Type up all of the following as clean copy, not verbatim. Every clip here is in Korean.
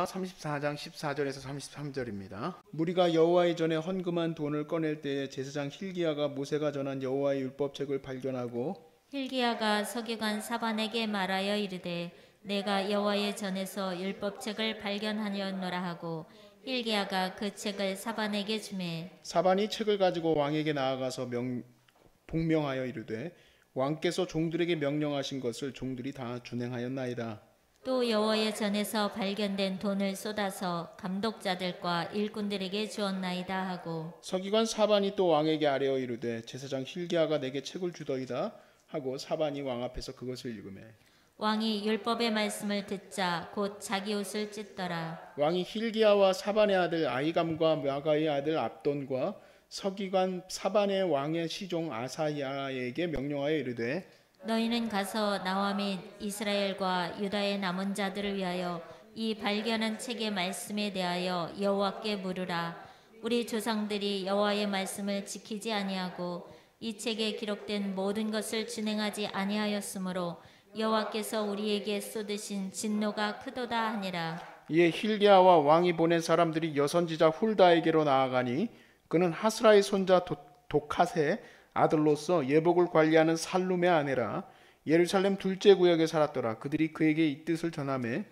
여호수아 34장 14절에서 33절입니다. 무리가 여호와의 전에 헌금한 돈을 꺼낼 때에 제사장 힐기야가 모세가 전한 여호와의 율법책을 발견하고 힐기야가 서기관 사반에게 말하여 이르되 내가 여호와의 전에서 율법책을 발견하였노라 하고 힐기야가 그 책을 사반에게 주매 사반이 책을 가지고 왕에게 나아가서 복명하여 이르되 왕께서 종들에게 명령하신 것을 종들이 다 준행하였나이다. 또 여호와의 전에서 발견된 돈을 쏟아서 감독자들과 일꾼들에게 주었나이다 하고 서기관 사반이 또 왕에게 아뢰어 이르되 제사장 힐기야가 내게 책을 주더이다 하고 사반이 왕 앞에서 그것을 읽으매 왕이 율법의 말씀을 듣자 곧 자기 옷을 찢더라. 왕이 힐기야와 사반의 아들 아히감과 마가의 아들 압돈과 서기관 사반의 왕의 시종 아사야에게 명령하여 이르되 너희는 가서 나와 및 이스라엘과 유다의 남은 자들을 위하여 이 발견한 책의 말씀에 대하여 여호와께 물으라. 우리 조상들이 여호와의 말씀을 지키지 아니하고 이 책에 기록된 모든 것을 준행하지 아니하였으므로 여호와께서 우리에게 쏟으신 진노가 크도다 하니라. 이에 힐기야와 왕이 보낸 사람들이 여선지자 훌다에게로 나아가니 그는 하스라의 손자 도캇의 아들로서 예복을 관리하는 살룸의 아내라. 예루살렘 둘째 구역에 살았더라. 그들이 그에게 이 뜻을 전하매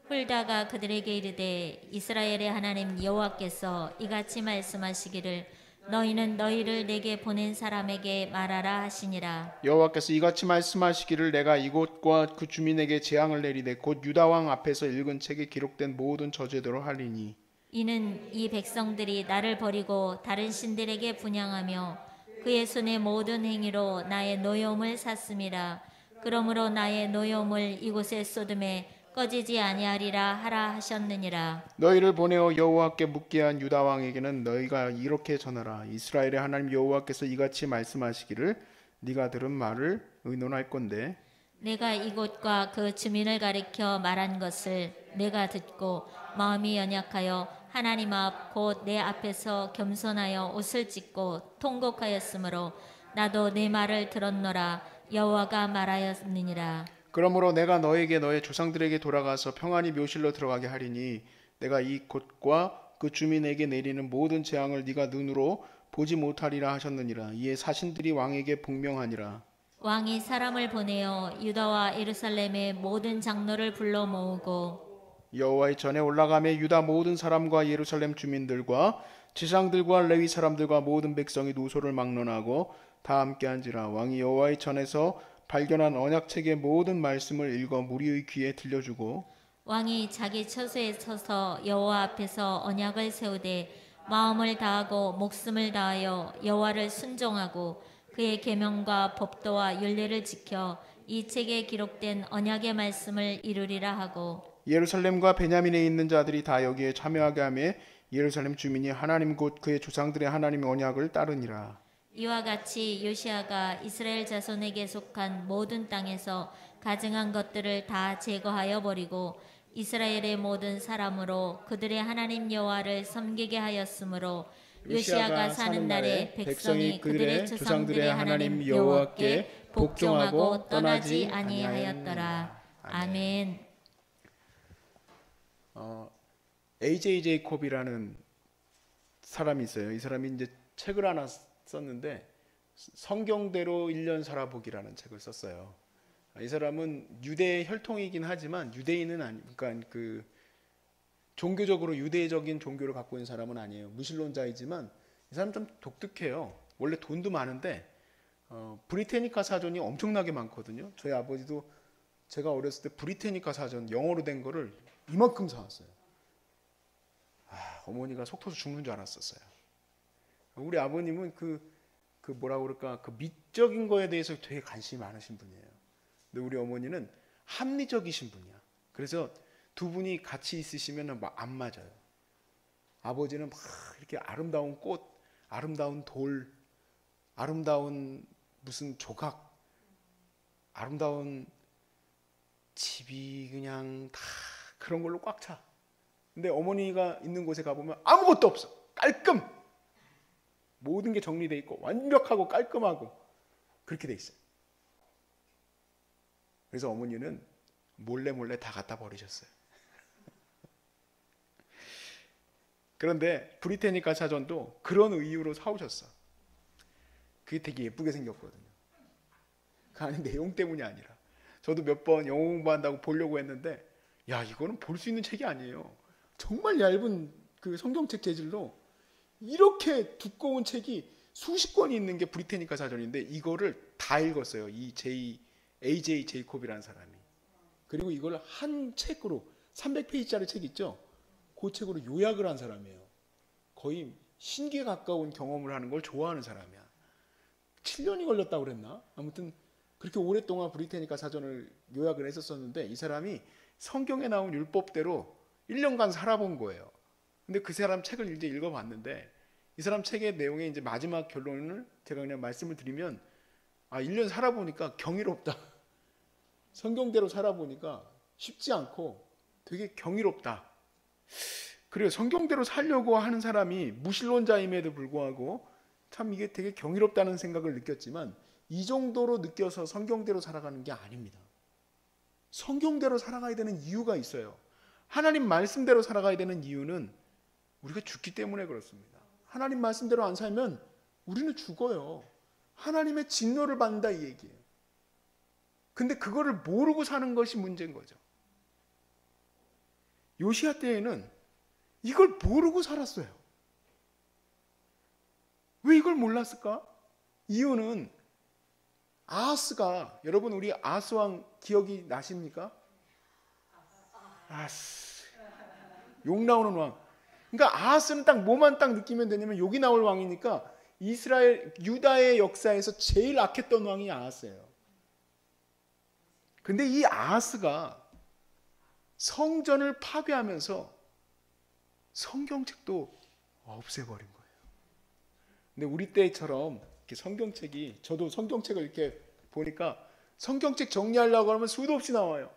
훌다가 그들에게 이르되 이스라엘의 하나님 여호와께서 이같이 말씀하시기를 너희는 너희를 내게 보낸 사람에게 말하라 하시니라. 여호와께서 이같이 말씀하시기를 내가 이곳과 그 주민에게 재앙을 내리되 곧 유다 왕 앞에서 읽은 책에 기록된 모든 저제대로 하리니 이는 이 백성들이 나를 버리고 다른 신들에게 분향하며 그의 손의 모든 행위로 나의 노여움을 샀음이라. 그러므로 나의 노여움을 이곳에 쏟음에 꺼지지 아니하리라 하라 하셨느니라. 너희를 보내어 여호와께 묻게 한 유다 왕에게는 너희가 이렇게 전하라. 이스라엘의 하나님 여호와께서 이같이 말씀하시기를 네가 들은 말을 의논할 건데 내가 이곳과 그 주민을 가리켜 말한 것을 내가 듣고 마음이 연약하여 하나님 앞 곧 내 앞에서 겸손하여 옷을 찢고 통곡하였으므로 나도 내 말을 들었노라. 여호와가 말하였느니라. 그러므로 내가 너에게 너의 조상들에게 돌아가서 평안히 묘실로 들어가게 하리니 내가 이 곳과 그 주민에게 내리는 모든 재앙을 네가 눈으로 보지 못하리라 하셨느니라. 이에 사신들이 왕에게 복명하니라. 왕이 사람을 보내어 유다와 예루살렘의 모든 장로를 불러 모으고 여호와의 전에 올라가며 유다 모든 사람과 예루살렘 주민들과 지상들과 레위 사람들과 모든 백성이 노소를 막론하고 다 함께한지라. 왕이 여호와의 전에서 발견한 언약책의 모든 말씀을 읽어 무리의 귀에 들려주고 왕이 자기 처소에 서서 여호와 앞에서 언약을 세우되 마음을 다하고 목숨을 다하여 여호와를 순종하고 그의 계명과 법도와 율례를 지켜 이 책에 기록된 언약의 말씀을 이루리라 하고 예루살렘과 베냐민에 있는 자들이 다 여기에 참여하게 하며 예루살렘 주민이 하나님 곧 그의 조상들의 하나님의 언약을 따르니라. 이와 같이 요시아가 이스라엘 자손에게 속한 모든 땅에서 가증한 것들을 다 제거하여 버리고 이스라엘의 모든 사람으로 그들의 하나님 여호와를 섬기게 하였으므로 요시아가 사는 날에 백성이 그들의 조상들의 하나님 여호와께 복종하고 떠나지 아니하였더라. 아멘. A.J. 제이콥이라는 사람이 있어요. 이 사람이 이제 책을 하나 썼는데 성경대로 1년 살아보기라는 책을 썼어요. 이 사람은 유대 혈통이긴 하지만 유대인은 아니, 그러니까 그 종교적으로 유대적인 종교를 갖고 있는 사람은 아니에요. 무신론자이지만 이 사람 좀 독특해요. 원래 돈도 많은데 브리테니카 사전이 엄청나게 많거든요. 저희 아버지도 제가 어렸을 때 브리테니카 사전 영어로 된 거를 이만큼 사왔어요. 어머니가 속 터져 죽는 줄 알았었어요. 우리 아버님은 그 뭐라 그럴까 그 미적인 거에 대해서 되게 관심이 많으신 분이에요. 근데 우리 어머니는 합리적이신 분이야. 그래서 두 분이 같이 있으시면 막 안 맞아요. 아버지는 막 이렇게 아름다운 꽃, 아름다운 돌, 아름다운 무슨 조각, 아름다운 집이 그냥 다 그런 걸로 꽉 차. 근데 어머니가 있는 곳에 가보면 아무것도 없어. 깔끔. 모든 게 정리되어 있고 완벽하고 깔끔하고 그렇게 돼 있어요. 그래서 어머니는 몰래 다 갖다 버리셨어요. 그런데 브리테니카 사전도 그런 이유로 사오셨어. 그게 되게 예쁘게 생겼거든요. 그 안에 내용 때문이 아니라. 저도 몇 번 영어 공부한다고 보려고 했는데, 야, 이거는 볼 수 있는 책이 아니에요. 정말 얇은 그 성경책 재질로 이렇게 두꺼운 책이 수십 권이 있는 게 브리테니카 사전인데, 이거를 다 읽었어요. 이 AJ 제이콥이라는 사람이. 그리고 이걸 한 책으로 300페이지짜리 책 있죠? 그 책으로 요약을 한 사람이에요. 거의 신기에 가까운 경험을 하는 걸 좋아하는 사람이야. 7년이 걸렸다고 그랬나? 아무튼 그렇게 오랫동안 브리테니카 사전을 요약을 했었었는데, 이 사람이 성경에 나온 율법대로 1년간 살아본 거예요. 근데 그 사람 책을 이제 읽어봤는데, 이 사람 책의 내용의 이제 마지막 결론을 제가 그냥 말씀을 드리면, 1년 살아보니까 경이롭다. 성경대로 살아보니까 쉽지 않고 되게 경이롭다. 그래요. 성경대로 살려고 하는 사람이 무신론자임에도 불구하고 참 이게 되게 경이롭다는 생각을 느꼈지만, 이 정도로 느껴서 성경대로 살아가는 게 아닙니다. 성경대로 살아가야 되는 이유가 있어요. 하나님 말씀대로 살아가야 되는 이유는 우리가 죽기 때문에 그렇습니다. 하나님 말씀대로 안 살면 우리는 죽어요. 하나님의 진노를 받는다, 이 얘기예요. 근데 그거를 모르고 사는 것이 문제인 거죠. 요시야 때에는 이걸 모르고 살았어요. 왜 이걸 몰랐을까? 이유는 아하스가, 여러분 우리 아하스 왕 기억이 나십니까? 욕 나오는 왕. 그러니까 아하스는 딱 뭐만 딱 느끼면 되냐면 욕이 나올 왕이니까, 이스라엘 유다의 역사에서 제일 악했던 왕이 아하스예요. 근데 이 아하스가 성전을 파괴하면서 성경책도 없애버린 거예요. 근데 우리 때처럼 이렇게 성경책이, 저도 성경책을 이렇게 보니까 성경책 정리하려고 하면 수도 없이 나와요.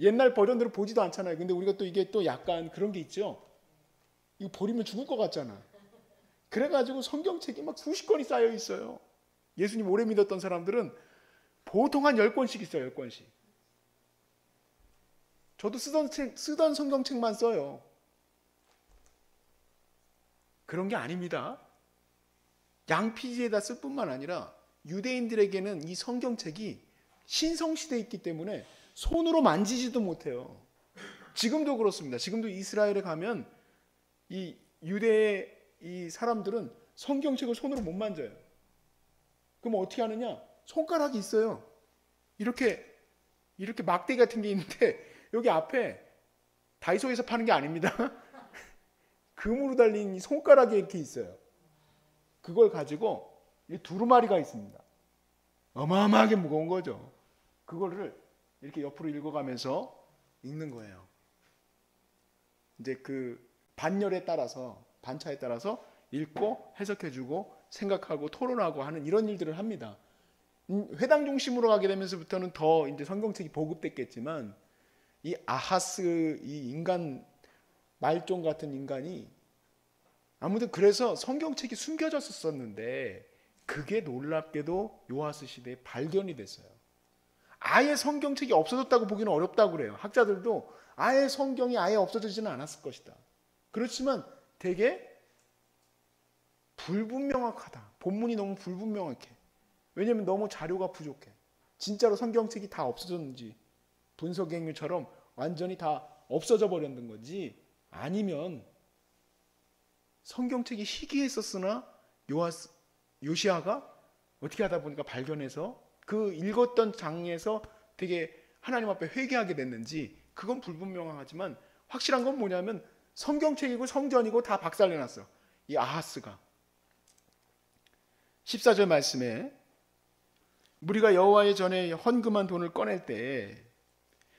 옛날 버전대로 보지도 않잖아요. 근데 우리가 또 이게 또 약간 그런 게 있죠. 이거 버리면 죽을 것 같잖아. 그래가지고 성경책이 막 수십 권이 쌓여 있어요. 예수님 오래 믿었던 사람들은 보통 한 10권씩 있어요. 10권씩. 저도 쓰던 성경책만 써요. 그런 게 아닙니다. 양피지에다 쓸 뿐만 아니라 유대인들에게는 이 성경책이 신성시대에 있기 때문에 손으로 만지지도 못해요. 지금도 그렇습니다. 지금도 이스라엘에 가면 이 유대의 이 사람들은 성경책을 손으로 못 만져요. 그럼 어떻게 하느냐? 손가락이 있어요. 이렇게 막대기 같은 게 있는데, 여기 앞에 다이소에서 파는 게 아닙니다. 금으로 달린 이 손가락이 이렇게 있어요. 그걸 가지고 이 두루마리가 있습니다. 어마어마하게 무거운 거죠. 그거를 이렇게 옆으로 읽어가면서 읽는 거예요. 이제 그 반열에 따라서, 반차에 따라서 읽고 해석해주고 생각하고 토론하고 하는 이런 일들을 합니다. 회당 중심으로 가게 되면서부터는 더 이제 성경책이 보급됐겠지만, 이 아하스, 이 인간, 말종 같은 인간이 아무튼 그래서 성경책이 숨겨졌었는데, 그게 놀랍게도 요아스 시대에 발견이 됐어요. 아예 성경책이 없어졌다고 보기는 어렵다고 그래요. 학자들도 아예 성경이 아예 없어지지는 않았을 것이다. 그렇지만 되게 불분명하다. 본문이 너무 불분명하게. 왜냐하면 너무 자료가 부족해. 진짜로 성경책이 다 없어졌는지, 분석행위처럼 완전히 다 없어져 버렸는 건지, 아니면 성경책이 희귀했었으나 요시아가 어떻게 하다 보니까 발견해서 그 읽었던 장에서 되게 하나님 앞에 회개하게 됐는지, 그건 불분명하지만 확실한 건 뭐냐면 성경책이고 성전이고 다 박살내놨어. 이 아하스가. 14절 말씀에 우리가 여호와의 전에 헌금한 돈을 꺼낼 때,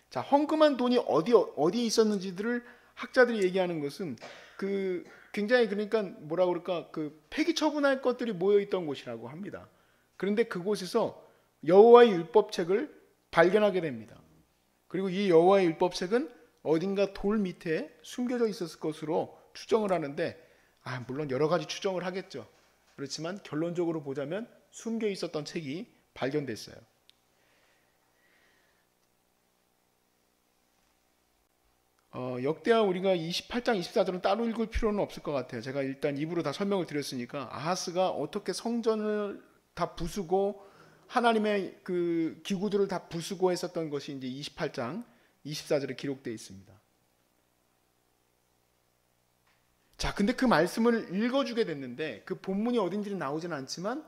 자, 헌금한 돈이 어디에 있었는지들을 학자들이 얘기하는 것은 그 굉장히, 그러니까 뭐라 그럴까, 그 폐기 처분할 것들이 모여 있던 곳이라고 합니다. 그런데 그곳에서 여호와의 율법책을 발견하게 됩니다. 그리고 이 여호와의 율법책은 어딘가 돌 밑에 숨겨져 있었을 것으로 추정을 하는데, 물론 여러 가지 추정을 하겠죠. 그렇지만 결론적으로 보자면 숨겨 있었던 책이 발견됐어요. 역대하 우리가 28장 24절은 따로 읽을 필요는 없을 것 같아요. 제가 일단 입으로 다 설명을 드렸으니까 아하스가 어떻게 성전을 다 부수고 하나님의 그 기구들을 다 부수고 했었던 것이 이제 28장 24절에 기록되어 있습니다. 자, 근데 그 말씀을 읽어주게 됐는데 그 본문이 어딘지는 나오지는 않지만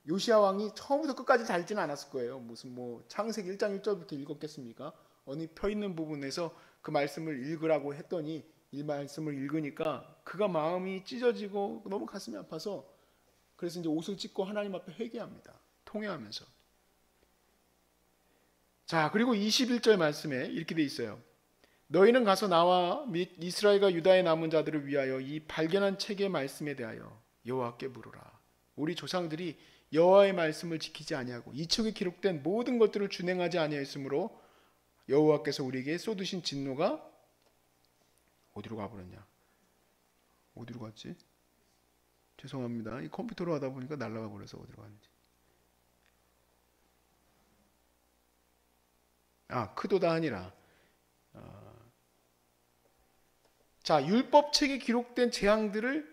요시야 왕이 처음부터 끝까지 다 읽지는 않았을 거예요. 무슨 뭐 창세기 1장 1절부터 읽었겠습니까? 어느 펴 있는 부분에서 그 말씀을 읽으라고 했더니 이 말씀을 읽으니까 그가 마음이 찢어지고 너무 가슴이 아파서 그래서 이제 옷을 찢고 하나님 앞에 회개합니다. 통회하면서. 자, 그리고 21절 말씀에 이렇게 돼 있어요. 너희는 가서 나와 및 이스라엘과 유다의 남은 자들을 위하여 이 발견한 책의 말씀에 대하여 여호와께 물으라. 우리 조상들이 여호와의 말씀을 지키지 아니하고 이 책에 기록된 모든 것들을 준행하지 아니하였으므로 여호와께서 우리에게 쏟으신 진노가 어디로 가버렸냐? 어디로 갔지? 죄송합니다. 이 컴퓨터로 하다 보니까 날아가 버려서 어디로 갔는지. 크도다 하니라. 자, 율법책에 기록된 재앙들을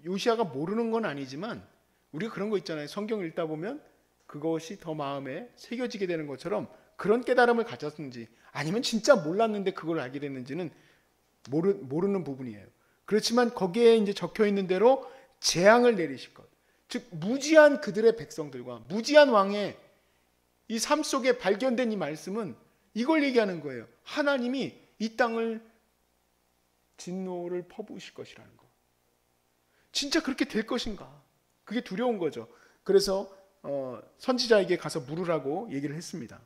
요시야가 모르는 건 아니지만 우리가 그런 거 있잖아요. 성경을 읽다 보면 그것이 더 마음에 새겨지게 되는 것처럼 그런 깨달음을 가졌는지 아니면 진짜 몰랐는데 그걸 알게 됐는지는 모르는 부분이에요. 그렇지만 거기에 이제 적혀 있는 대로 재앙을 내리실 것. 즉 무지한 그들의 백성들과 무지한 왕의 이 삶 속에 발견된 이 말씀은 이걸 얘기하는 거예요. 하나님이 이 땅을 진노를 퍼부으실 것이라는 거. 진짜 그렇게 될 것인가? 그게 두려운 거죠. 그래서 선지자에게 가서 물으라고 얘기를 했습니다.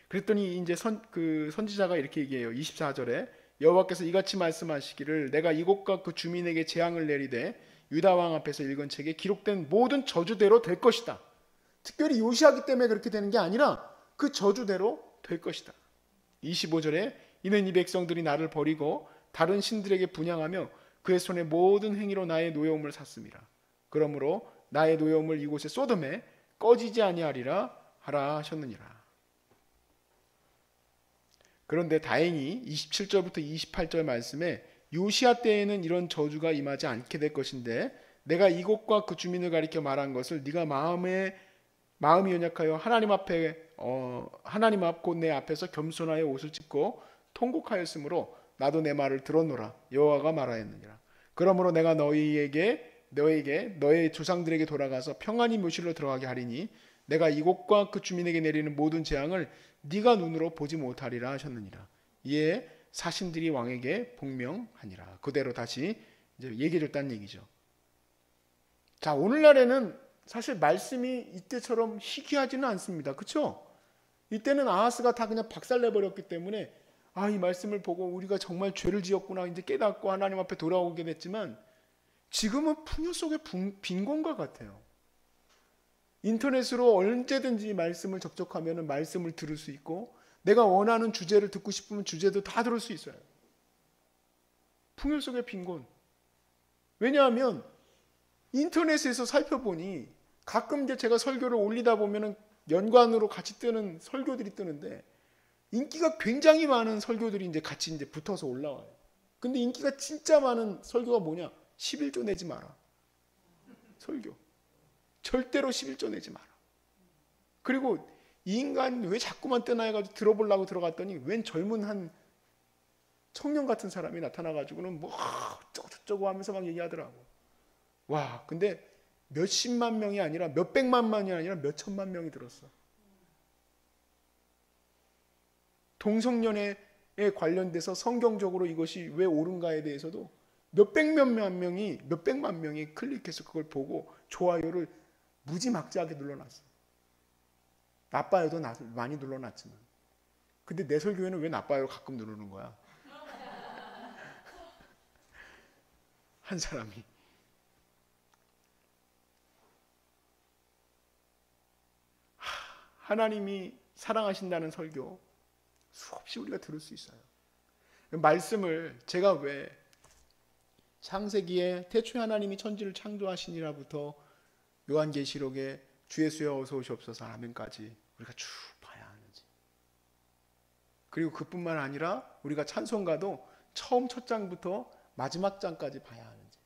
그랬더니 이제 선지자가 이렇게 얘기해요. 24절에 여호와께서 이같이 말씀하시기를 내가 이곳과 그 주민에게 재앙을 내리되 유다 왕 앞에서 읽은 책에 기록된 모든 저주대로 될 것이다. 특별히 요시하기 때문에 그렇게 되는 게 아니라 그 저주대로 될 것이다. 25절에 이는 이 백성들이 나를 버리고 다른 신들에게 분향하며 그의 손의 모든 행위로 나의 노여움을 샀음이라. 그러므로 나의 노여움을 이곳에 쏟음에 꺼지지 아니하리라 하라 하셨느니라. 그런데 다행히 27절부터 28절 말씀에 요시야 때에는 이런 저주가 임하지 않게 될 것인데 내가 이곳과 그 주민을 가리켜 말한 것을 네가 마음이 연약하여 하나님 앞 곧 내 앞에서 겸손하여 옷을 찢고 통곡하였으므로 나도 내 말을 들었노라 여호와가 말하였느니라. 그러므로 내가 너에게 너의 조상들에게 돌아가서 평안히 묘실로 들어가게 하리니 내가 이곳과 그 주민에게 내리는 모든 재앙을 네가 눈으로 보지 못하리라 하셨느니라. 이에 사신들이 왕에게 복명하니라. 그대로 다시 이제 얘기해 줬다는 얘기죠. 자, 오늘날에는 사실 말씀이 이때처럼 희귀하지는 않습니다. 그렇죠? 이때는 아하스가 다 그냥 박살내버렸기 때문에 이 말씀을 보고 우리가 정말 죄를 지었구나 이제 깨닫고 하나님 앞에 돌아오게 됐지만 지금은 풍요 속의 빈곤과 같아요. 인터넷으로 언제든지 말씀을 접촉하면 말씀을 들을 수 있고 내가 원하는 주제를 듣고 싶으면 주제도 다 들을 수 있어요. 풍요 속의 빈곤. 왜냐하면 인터넷에서 살펴보니 가끔 이제 제가 설교를 올리다 보면은 연관으로 같이 뜨는 설교들이 뜨는데 인기가 굉장히 많은 설교들이 이제 같이 이제 붙어서 올라와요. 근데 인기가 진짜 많은 설교가 뭐냐? 11조 내지 마라. 설교. 절대로 11조 내지 마라. 그리고 이 인간 왜 자꾸만 뜨나 해가지고 들어보려고 들어갔더니 웬 젊은 한 청년 같은 사람이 나타나가지고는 뭐 어쩌고 하면서 막 얘기하더라고. 와, 근데 몇십만 명이 아니라 몇백만만이 아니라 몇천만 명이 들었어. 동성연애에 관련돼서 성경적으로 이것이 왜 옳은가에 대해서도 몇백만 명이 클릭해서 그걸 보고 좋아요를 무지막지하게 눌러놨어. 나빠요도 많이 눌러놨지만. 근데 내 설교에는 왜 나빠요를 가끔 누르는 거야? 한 사람이. 하나님이 사랑하신다는 설교 수없이 우리가 들을 수 있어요. 말씀을 제가 왜 창세기에 태초에 하나님이 천지를 창조하시니라부터 요한계시록에 주 예수여 어서 오시옵소서 아멘까지 우리가 쭉 봐야 하는지. 그리고 그뿐만 아니라 우리가 찬송가도 처음 첫 장부터 마지막 장까지 봐야 하는지.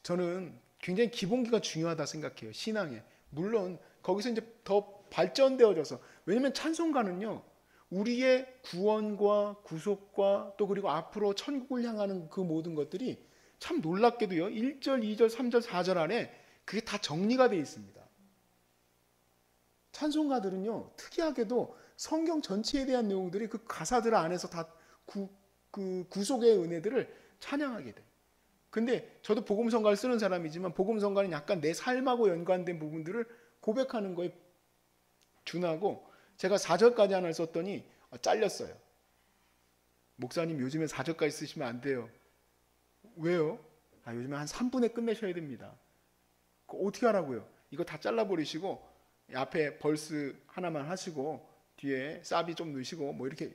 저는 굉장히 기본기가 중요하다 생각해요. 신앙에. 물론 거기서 이제 더 발전되어져서, 왜냐면 찬송가는요 우리의 구원과 구속과 또 그리고 앞으로 천국을 향하는 그 모든 것들이 참 놀랍게도요 1절, 2절, 3절, 4절 안에 그게 다 정리가 되어 있습니다. 찬송가들은요 특이하게도 성경 전체에 대한 내용들이 그 가사들 안에서 다 그 구속의 은혜들을 찬양하게 돼요. 근데 저도 복음성가를 쓰는 사람이지만 복음성가는 약간 내 삶하고 연관된 부분들을 고백하는 거에 준하고, 제가 4절까지 하나 썼더니 잘렸어요. 목사님 요즘에 4절까지 쓰시면 안 돼요. 왜요? 요즘에 한 3분에 끝내셔야 됩니다. 어떻게 하라고요? 이거 다 잘라버리시고 앞에 벌스 하나만 하시고 뒤에 사비 좀 넣으시고 뭐 이렇게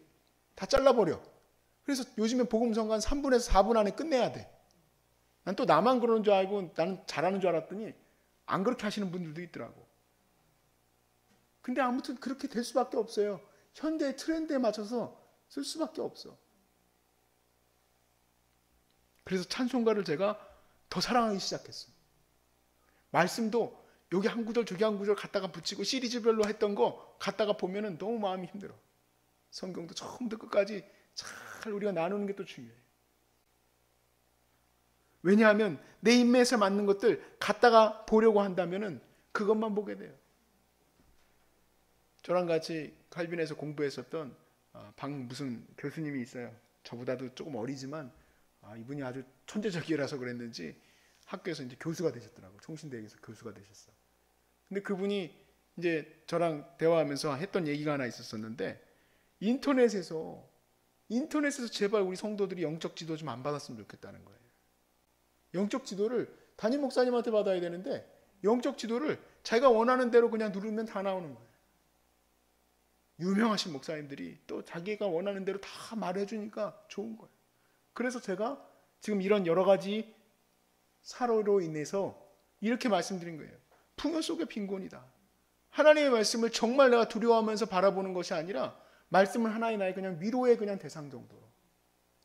다 잘라버려. 그래서 요즘에 복음성가는 3분에서 4분 안에 끝내야 돼. 난 또 나만 그러는 줄 알고 나는 잘하는 줄 알았더니 안 그렇게 하시는 분들도 있더라고. 근데 아무튼 그렇게 될 수밖에 없어요. 현대의 트렌드에 맞춰서 쓸 수밖에 없어. 그래서 찬송가를 제가 더 사랑하기 시작했어요. 말씀도 여기 한 구절 저기 한 구절 갖다가 붙이고 시리즈별로 했던 거 갖다가 보면은 너무 마음이 힘들어. 성경도 처음부터 끝까지 잘 우리가 나누는 게 또 중요해요. 왜냐하면 내 인맥에 맞는 것들 갖다가 보려고 한다면은 그것만 보게 돼요. 저랑 같이 칼빈에서 공부했었던 방 무슨 교수님이 있어요. 저보다도 조금 어리지만 이분이 아주 천재적이라서 그랬는지 학교에서 이제 교수가 되셨더라고. 총신대학에서 교수가 되셨어. 근데 그분이 이제 저랑 대화하면서 했던 얘기가 하나 있었었는데, 인터넷에서 제발 우리 성도들이 영적 지도 좀 안 받았으면 좋겠다는 거예요. 영적 지도를 담임 목사님한테 받아야 되는데 영적 지도를 자기가 원하는 대로 그냥 누르면 다 나오는 거예요. 유명하신 목사님들이 또 자기가 원하는 대로 다 말해주니까 좋은 거예요. 그래서 제가 지금 이런 여러 가지 사로로 인해서 이렇게 말씀드린 거예요. 풍요 속의 빈곤이다. 하나님의 말씀을 정말 내가 두려워하면서 바라보는 것이 아니라 말씀을 하나의 나의 그냥 위로의 그냥 대상 정도로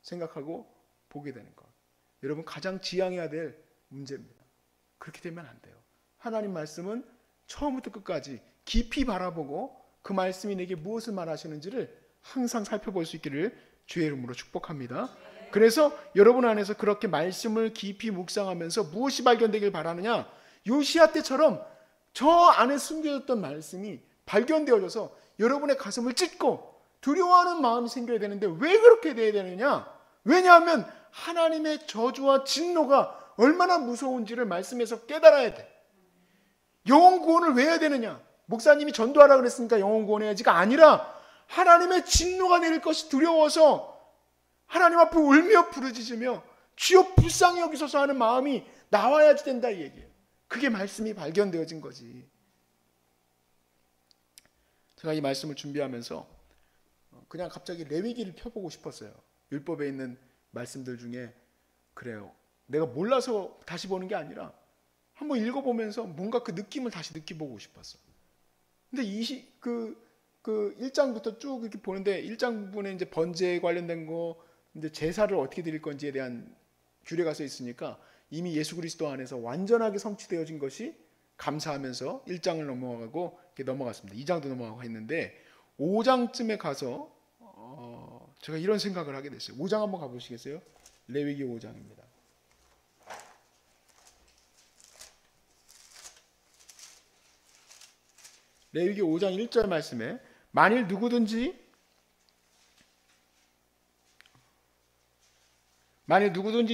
생각하고 보게 되는 것. 여러분 가장 지향해야 될 문제입니다. 그렇게 되면 안 돼요. 하나님 말씀은 처음부터 끝까지 깊이 바라보고 그 말씀이 내게 무엇을 말하시는지를 항상 살펴볼 수 있기를 주의 이름으로 축복합니다. 그래서 여러분 안에서 그렇게 말씀을 깊이 묵상하면서 무엇이 발견되길 바라느냐? 요시야 때처럼 저 안에 숨겨졌던 말씀이 발견되어져서 여러분의 가슴을 찢고 두려워하는 마음이 생겨야 되는데 왜 그렇게 돼야 되느냐? 왜냐하면 하나님의 저주와 진노가 얼마나 무서운지를 말씀에서 깨달아야 돼. 영혼 구원을 왜 해야 되느냐? 목사님이 전도하라 그랬으니까 영혼 구원해야지가 아니라 하나님의 진노가 내릴 것이 두려워서 하나님 앞에 울며 부르짖으며 주여 불쌍히 여기소서 하는 마음이 나와야지 된다 이 얘기예요. 그게 말씀이 발견되어진 거지. 제가 이 말씀을 준비하면서 그냥 갑자기 레위기를 펴보고 싶었어요. 율법에 있는 말씀들 중에 그래요. 내가 몰라서 다시 보는 게 아니라 한번 읽어보면서 뭔가 그 느낌을 다시 느껴보고 싶었어. 근데 1장부터 쭉 이렇게 보는데 1장 부분에 이제 번제에 관련된 거, 이제 제사를 어떻게 드릴 건지에 대한 규례가 써 있으니까 이미 예수 그리스도 안에서 완전하게 성취되어진 것이 감사하면서 1장을 넘어가고 이렇게 넘어갔습니다. 2장도 넘어가고 했는데 5장쯤에 가서 제가 이런 생각을 하게 됐어요. 5장 한번 가보시겠어요? 레위기 5장입니다. 레위기 5장 1절 말씀에 만일 누구든지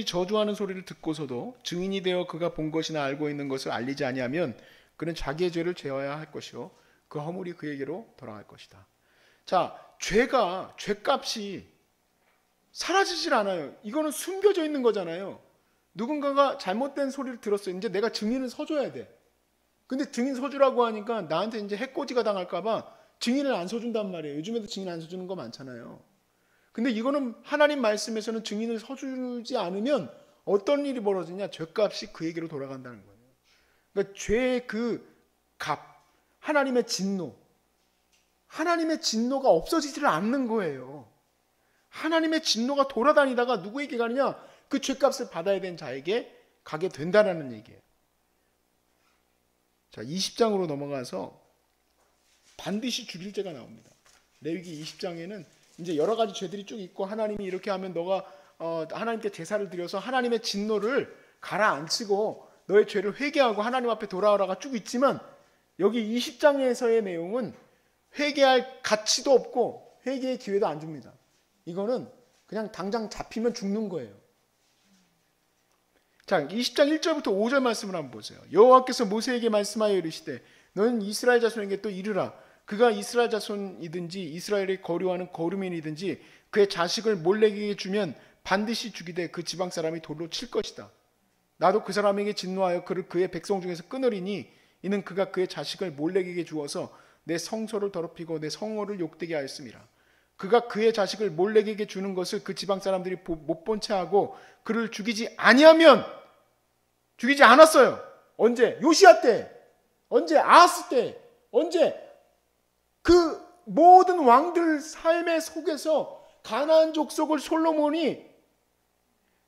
저주하는 소리를 듣고서도 증인이 되어 그가 본 것이나 알고 있는 것을 알리지 아니하면 그는 자기의 죄를 죄어야 할 것이요 그 허물이 그에게로 돌아갈 것이다. 자, 죄값이 사라지질 않아요. 이거는 숨겨져 있는 거잖아요. 누군가가 잘못된 소리를 들었어요. 이제 내가 증인을 서줘야 돼. 근데 증인 서주라고 하니까 나한테 이제 해코지가 당할까봐 증인을 안 서준단 말이에요. 요즘에도 증인 안 서주는 거 많잖아요. 근데 이거는 하나님 말씀에서는 증인을 서주지 않으면 어떤 일이 벌어지냐? 죄값이 그에게로 돌아간다는 거예요. 그러니까 죄의 그 값, 하나님의 진노, 하나님의 진노가 없어지지를 않는 거예요. 하나님의 진노가 돌아다니다가 누구에게 가느냐? 그 죄값을 받아야 된 자에게 가게 된다라는 얘기예요. 자, 20장으로 넘어가서 반드시 죽일 죄가 나옵니다. 레위기 20장에는 이제 여러 가지 죄들이 쭉 있고, 하나님이 이렇게 하면 너가 하나님께 제사를 드려서 하나님의 진노를 가라앉히고 너의 죄를 회개하고 하나님 앞에 돌아오라가 쭉 있지만, 여기 20장에서의 내용은 회개할 가치도 없고 회개의 기회도 안 줍니다. 이거는 그냥 당장 잡히면 죽는 거예요. 자, 20장 1절부터 5절 말씀을 한번 보세요. 여호와께서 모세에게 말씀하여 이르시되 너는 이스라엘 자손에게 또 이르라. 그가 이스라엘 자손이든지 이스라엘의 거류하는 거류민이든지 그의 자식을 몰렉에게 주면 반드시 죽이되 그 지방 사람이 돌로 칠 것이다. 나도 그 사람에게 진노하여 그를 그의 백성 중에서 끊으리니 이는 그가 그의 자식을 몰렉에게 주어서 내 성소를 더럽히고 내 성호를 욕되게 하였음이라. 그가 그의 자식을 몰렉에게 주는 것을 그 지방 사람들이 못 본 채 하고 그를 죽이지 아니하면, 죽이지 않았어요. 언제? 요시야 때. 언제? 아하스 때. 언제? 그 모든 왕들 삶의 속에서 가나안 족속을 솔로몬이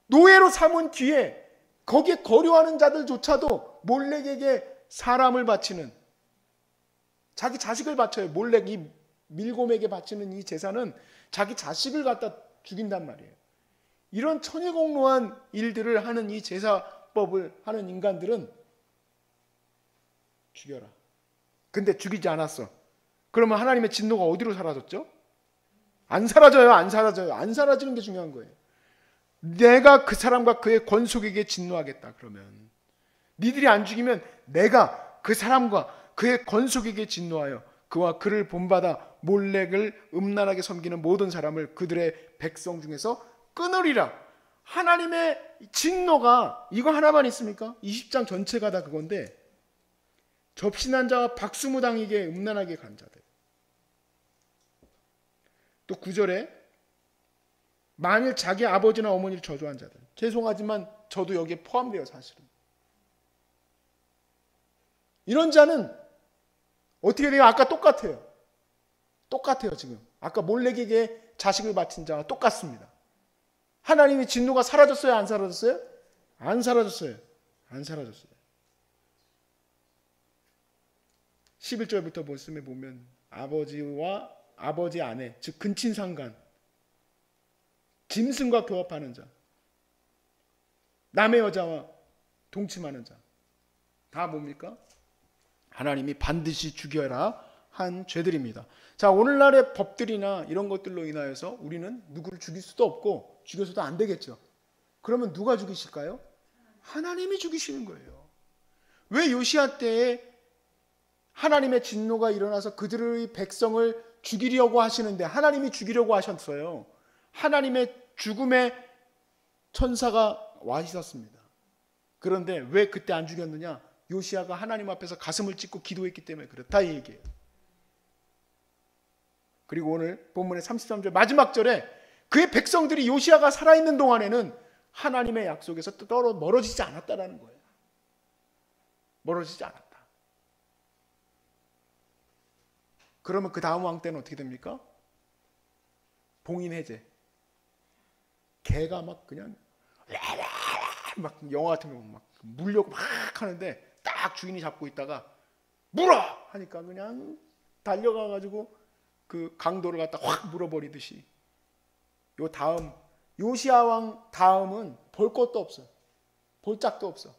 노예로 삼은 뒤에 거기에 거류하는 자들조차도 몰렉에게 사람을 바치는, 자기 자식을 바쳐요. 몰렉, 이 밀곰에게 바치는 이 제사는 자기 자식을 갖다 죽인단 말이에요. 이런 천일공로한 일들을 하는 이 제사법을 하는 인간들은 죽여라. 근데 죽이지 않았어. 그러면 하나님의 진노가 어디로 사라졌죠? 안 사라져요. 안 사라져요. 안 사라지는 게 중요한 거예요. 내가 그 사람과 그의 권속에게 진노하겠다. 그러면 니들이 안 죽이면 내가 그 사람과 그의 권속에게 진노하여 그와 그를 본받아 몰렉을 음란하게 섬기는 모든 사람을 그들의 백성 중에서 끊으리라. 하나님의 진노가 이거 하나만 있습니까? 20장 전체가 다 그건데, 접신한 자와 박수무당에게 음란하게 간 자들. 또 9절에 만일 자기 아버지나 어머니를 저주한 자들. 죄송하지만 저도 여기에 포함돼요. 사실은 이런 자는 어떻게 돼요? 아까 똑같아요. 똑같아요. 지금 아까 몰렉에게 자식을 바친 자와 똑같습니다. 하나님의 진노가 사라졌어요? 안 사라졌어요? 안 사라졌어요. 안 사라졌어요. 11절부터 말씀에 보면 아버지와 아버지 아내, 즉 근친상간, 짐승과 교합하는 자, 남의 여자와 동침하는 자, 다 뭡니까? 하나님이 반드시 죽여라 한 죄들입니다. 자, 오늘날의 법들이나 이런 것들로 인하여서 우리는 누구를 죽일 수도 없고 죽여서도 안 되겠죠. 그러면 누가 죽이실까요? 하나님이 죽이시는 거예요. 왜 요시야 때에 하나님의 진노가 일어나서 그들의 백성을 죽이려고 하시는데 하나님이 죽이려고 하셨어요. 하나님의 죽음의 천사가 와 있었습니다. 그런데 왜 그때 안 죽였느냐? 요시야가 하나님 앞에서 가슴을 찢고 기도했기 때문에 그렇다, 이 얘기예요. 그리고 오늘 본문의 33절 마지막 절에 그의 백성들이 요시야가 살아있는 동안에는 하나님의 약속에서 멀어지지 않았다라는 거예요. 멀어지지 않았다. 그러면 그 다음 왕 때는 어떻게 됩니까? 봉인해제. 개가 막 그냥 막 영화 같은 거 막 물려고 막 하는데 딱 주인이 잡고 있다가 물어! 하니까 그냥 달려가가지고 그 강도를 갖다 확 물어버리듯이, 요 다음 요시야 왕 다음은 볼 것도 없어. 볼 짝도 없어.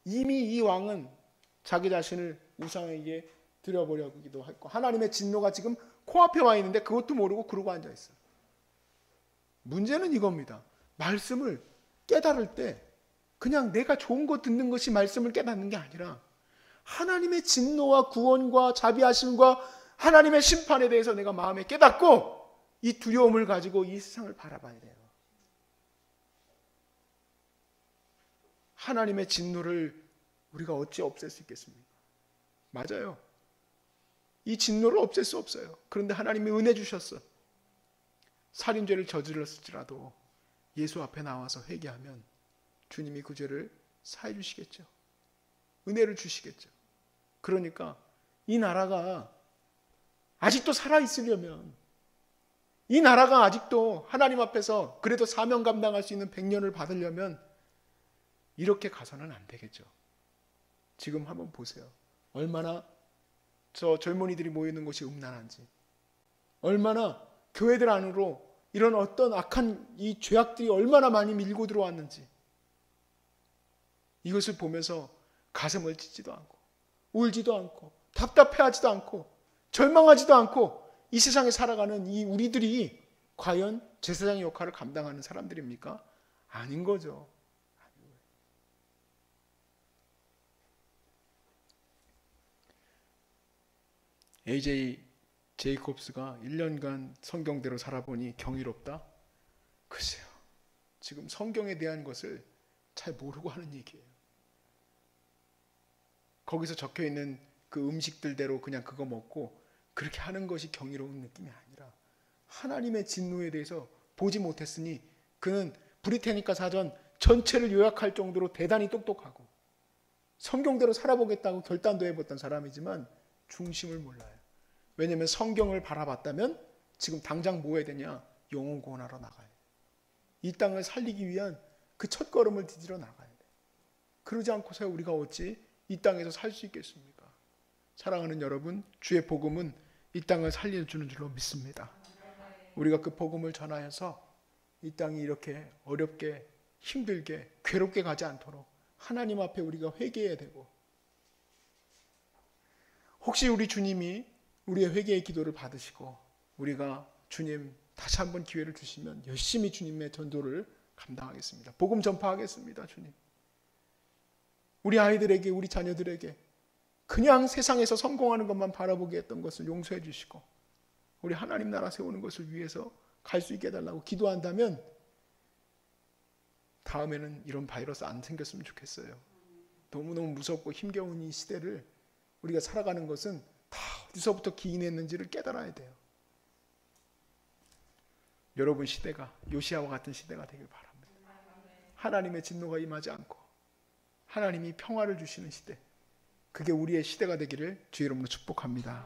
이미 이 왕은 자기 자신을 우상에게 드려버리기도 했고 하나님의 진노가 지금 코앞에 와 있는데 그것도 모르고 그러고 앉아있어요. 문제는 이겁니다. 말씀을 깨달을 때 그냥 내가 좋은 거 듣는 것이 말씀을 깨닫는 게 아니라 하나님의 진노와 구원과 자비하심과 하나님의 심판에 대해서 내가 마음에 깨닫고 이 두려움을 가지고 이 세상을 바라봐야 돼요. 하나님의 진노를 우리가 어찌 없앨 수 있겠습니까? 맞아요. 이 진노를 없앨 수 없어요. 그런데 하나님이 은혜 주셨어. 살인죄를 저질렀을지라도 예수 앞에 나와서 회개하면 주님이 그 죄를 사해 주시겠죠. 은혜를 주시겠죠. 그러니까 이 나라가 아직도 살아있으려면, 이 나라가 아직도 하나님 앞에서 그래도 사명 감당할 수 있는 100년을 받으려면 이렇게 가서는 안 되겠죠. 지금 한번 보세요. 얼마나 저 젊은이들이 모이는 곳이 음란한지, 얼마나 교회들 안으로 이런 어떤 악한 이 죄악들이 얼마나 많이 밀고 들어왔는지, 이것을 보면서 가슴을 찢지도 않고 울지도 않고 답답해하지도 않고 절망하지도 않고 이 세상에 살아가는 이 우리들이 과연 제사장의 역할을 감당하는 사람들입니까? 아닌 거죠. A.J. 제이콥스가 1년간 성경대로 살아보니 경이롭다? 글쎄요. 지금 성경에 대한 것을 잘 모르고 하는 얘기예요. 거기서 적혀있는 그 음식들대로 그냥 그거 먹고 그렇게 하는 것이 경이로운 느낌이 아니라 하나님의 진노에 대해서 보지 못했으니 그는 브리테니카 사전 전체를 요약할 정도로 대단히 똑똑하고 성경대로 살아보겠다고 결단도 해봤던 사람이지만 중심을 몰라요. 왜냐하면 성경을 바라봤다면 지금 당장 뭐 해야 되냐? 영혼 구원하러 나가야 돼. 이 땅을 살리기 위한 그 첫걸음을 디디러 나가야 돼. 그러지 않고서 우리가 어찌 이 땅에서 살 수 있겠습니까? 사랑하는 여러분, 주의 복음은 이 땅을 살려주는 줄로 믿습니다. 우리가 그 복음을 전하여서 이 땅이 이렇게 어렵게 힘들게 괴롭게 가지 않도록 하나님 앞에 우리가 회개해야 되고, 혹시 우리 주님이 우리의 회개의 기도를 받으시고 우리가 주님 다시 한번 기회를 주시면 열심히 주님의 전도를 감당하겠습니다. 복음 전파하겠습니다. 주님, 우리 아이들에게, 우리 자녀들에게 그냥 세상에서 성공하는 것만 바라보게 했던 것을 용서해 주시고 우리 하나님 나라 세우는 것을 위해서 갈 수 있게 해달라고 기도한다면 다음에는 이런 바이러스 안 생겼으면 좋겠어요. 너무너무 무섭고 힘겨운 이 시대를 우리가 살아가는 것은 다 어디서부터 기인했는지를 깨달아야 돼요. 여러분 시대가 요시아와 같은 시대가 되길 바랍니다. 하나님의 진노가 임하지 않고 하나님이 평화를 주시는 시대, 그게 우리의 시대가 되기를 주의 이름으로 축복합니다.